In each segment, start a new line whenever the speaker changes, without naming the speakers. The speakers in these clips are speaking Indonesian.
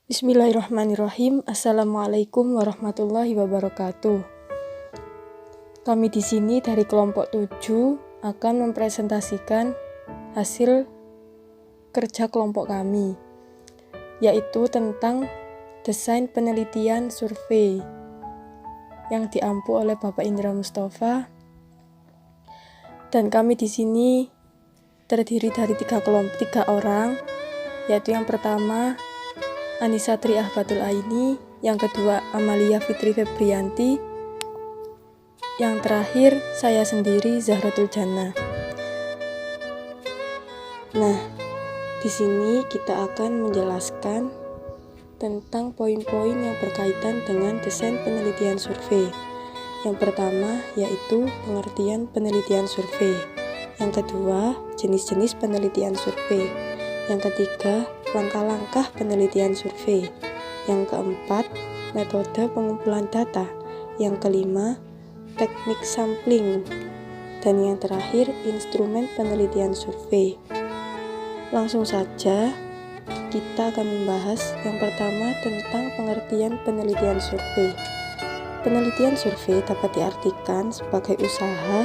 Bismillahirrahmanirrahim. Assalamualaikum warahmatullahi wabarakatuh. Kami di sini dari kelompok 7 akan mempresentasikan hasil kerja kelompok kami, yaitu tentang desain penelitian survei yang diampu oleh Bapak Indra Mustafa. Dan kami di sini terdiri dari 3 orang, yaitu yang pertama Anissa Tri Ahbatul Aini, yang kedua Amalia Fitri Febrianti, yang terakhir saya sendiri Zahratul Jannah. Nah, di sini kita akan menjelaskan tentang poin-poin yang berkaitan dengan desain penelitian survei. Yang pertama yaitu pengertian penelitian survei. Yang kedua, jenis-jenis penelitian survei. Yang ketiga, langkah-langkah penelitian survei. Yang keempat, metode pengumpulan data. Yang kelima, teknik sampling. Dan yang terakhir, instrumen penelitian survei. Langsung saja, kita akan membahas yang pertama tentang pengertian penelitian survei. Penelitian survei dapat diartikan sebagai usaha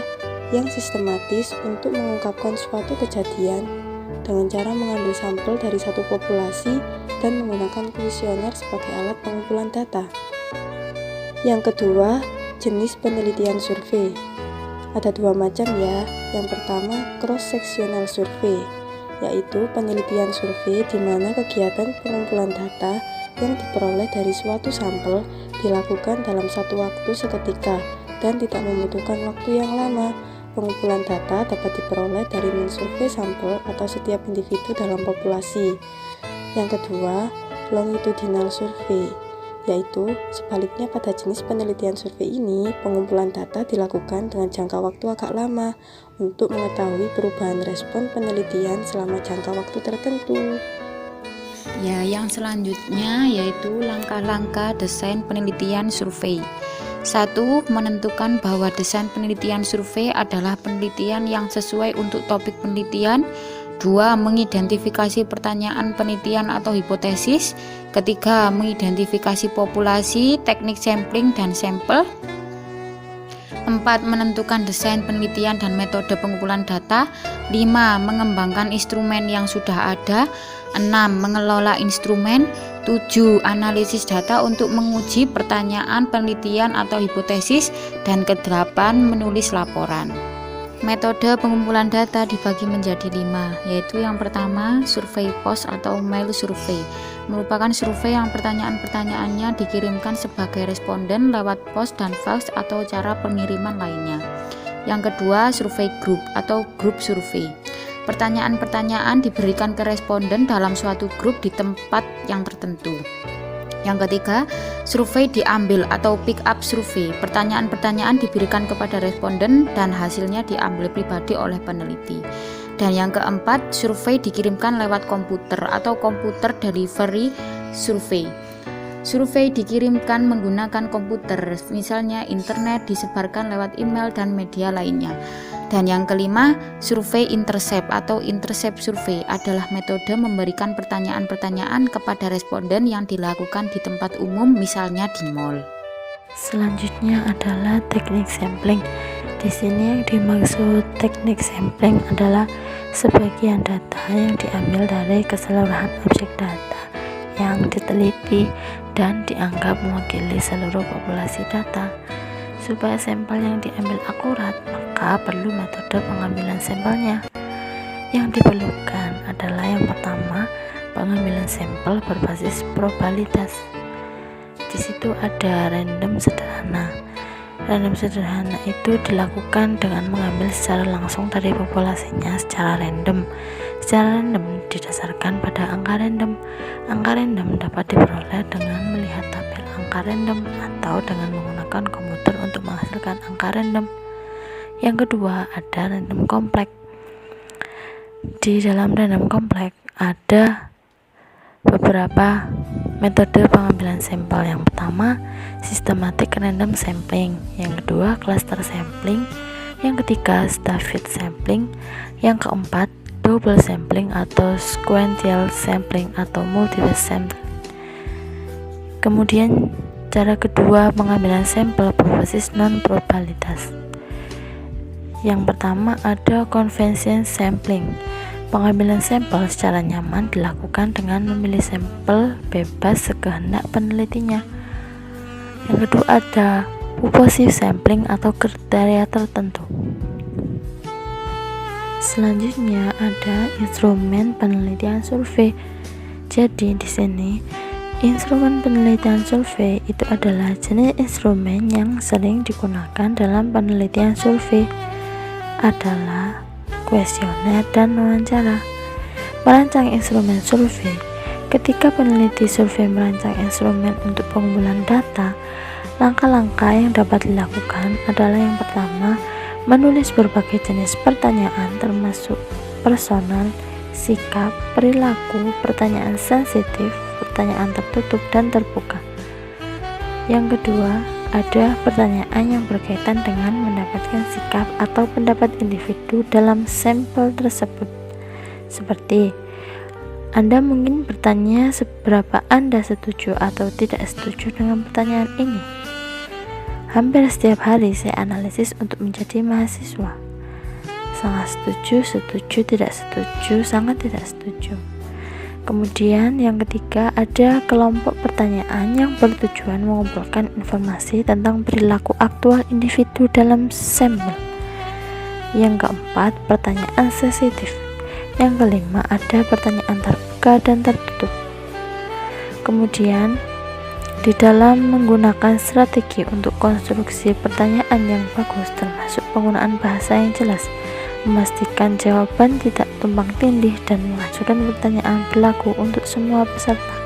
yang sistematis untuk mengungkapkan suatu kejadian dengan cara mengambil sampel dari satu populasi dan menggunakan kuesioner sebagai alat pengumpulan data. Yang kedua, jenis penelitian survei. Ada 2 macam ya. Yang pertama, cross-sectional survei, yaitu penelitian survei di mana kegiatan pengumpulan data yang diperoleh dari suatu sampel dilakukan dalam satu waktu seketika dan tidak membutuhkan waktu yang lama. Pengumpulan data dapat diperoleh dari mensurvei sampel atau setiap individu dalam populasi. Yang kedua, longitudinal survei, yaitu sebaliknya pada jenis penelitian survei ini, pengumpulan data dilakukan dengan jangka waktu agak lama untuk mengetahui perubahan respon penelitian selama jangka waktu tertentu.
Ya, yang selanjutnya yaitu langkah-langkah desain penelitian survei. 1. Menentukan bahwa desain penelitian survei adalah penelitian yang sesuai untuk topik penelitian. 2. Mengidentifikasi pertanyaan penelitian atau hipotesis. 3. Mengidentifikasi populasi, teknik sampling dan sampel. 4. Menentukan desain penelitian dan metode pengumpulan data. 5. Mengembangkan instrumen yang sudah ada. 6. Mengelola instrumen. 7. Analisis data untuk menguji pertanyaan penelitian atau hipotesis. Dan ke-8. Menulis laporan. Metode pengumpulan data dibagi menjadi 5, yaitu yang pertama, survei pos atau mail survei. Merupakan survei yang pertanyaan-pertanyaannya dikirimkan sebagai responden lewat pos dan fax atau cara pengiriman lainnya. Yang kedua, survei grup atau grup survei. Pertanyaan-pertanyaan diberikan ke responden dalam suatu grup di tempat yang tertentu. Yang ketiga, survei diambil atau pick up survei. Pertanyaan-pertanyaan diberikan kepada responden dan hasilnya diambil pribadi oleh peneliti. Dan yang keempat, survei dikirimkan lewat komputer atau komputer delivery survei. Survei dikirimkan menggunakan komputer, misalnya internet, disebarkan lewat email dan media lainnya. Dan yang kelima, survei intercept atau intercept survei adalah metode memberikan pertanyaan-pertanyaan kepada responden yang dilakukan di tempat umum, misalnya di mall.
Selanjutnya adalah teknik sampling. Di sini yang dimaksud teknik sampling adalah sebagian data yang diambil dari keseluruhan objek data yang diteliti dan dianggap mewakili seluruh populasi data. Supaya sampel yang diambil akurat, maka perlu metode pengambilan sampelnya. Yang diperlukan adalah yang pertama, pengambilan sampel berbasis probabilitas. Di situ ada random sederhana. Random sederhana itu dilakukan dengan mengambil secara langsung dari populasinya secara random. Secara random didasarkan pada angka random. Angka random dapat diperoleh dengan melihat tabel angka random atau dengan menggunakan komputer untuk menghasilkan angka random. Yang kedua, ada random kompleks. Di dalam random kompleks ada beberapa metode pengambilan sampel. Yang pertama, systematic random sampling. Yang kedua, cluster sampling. Yang ketiga, staggered sampling. Yang keempat, double sampling atau sequential sampling atau multiple sampling. Kemudian cara kedua, pengambilan sampel berbasis non-probabilitas. Yang pertama ada convention sampling. Pengambilan sampel secara nyaman dilakukan dengan memilih sampel bebas sekehendak penelitinya. Yang kedua ada purposive sampling atau kriteria tertentu. Selanjutnya ada instrumen penelitian survei. Jadi di sini instrumen penelitian survei itu adalah jenis instrumen yang sering digunakan dalam penelitian survei adalah kuesioner dan wawancara. Merancang instrumen survei. Ketika peneliti survei merancang instrumen untuk pengumpulan data, langkah-langkah yang dapat dilakukan adalah yang pertama, menulis berbagai jenis pertanyaan termasuk personal, sikap, perilaku, pertanyaan sensitif, pertanyaan tertutup dan terbuka. Yang kedua, ada pertanyaan yang berkaitan dengan mendapatkan sikap atau pendapat individu dalam sampel tersebut. Seperti, Anda mungkin bertanya seberapa Anda setuju atau tidak setuju dengan pertanyaan ini. Hampir setiap hari saya analisis untuk menjadi mahasiswa. Sangat setuju, setuju, tidak setuju, sangat tidak setuju. Kemudian yang ketiga ada kelompok pertanyaan yang bertujuan mengumpulkan informasi tentang perilaku aktual individu dalam sampel. Yang keempat, pertanyaan sensitif. Yang kelima ada pertanyaan terbuka dan tertutup. Kemudian di dalam menggunakan strategi untuk konstruksi pertanyaan yang bagus termasuk penggunaan bahasa yang jelas, memastikan jawaban tidak tumpang tindih dan mengajukan pertanyaan berlaku untuk semua peserta.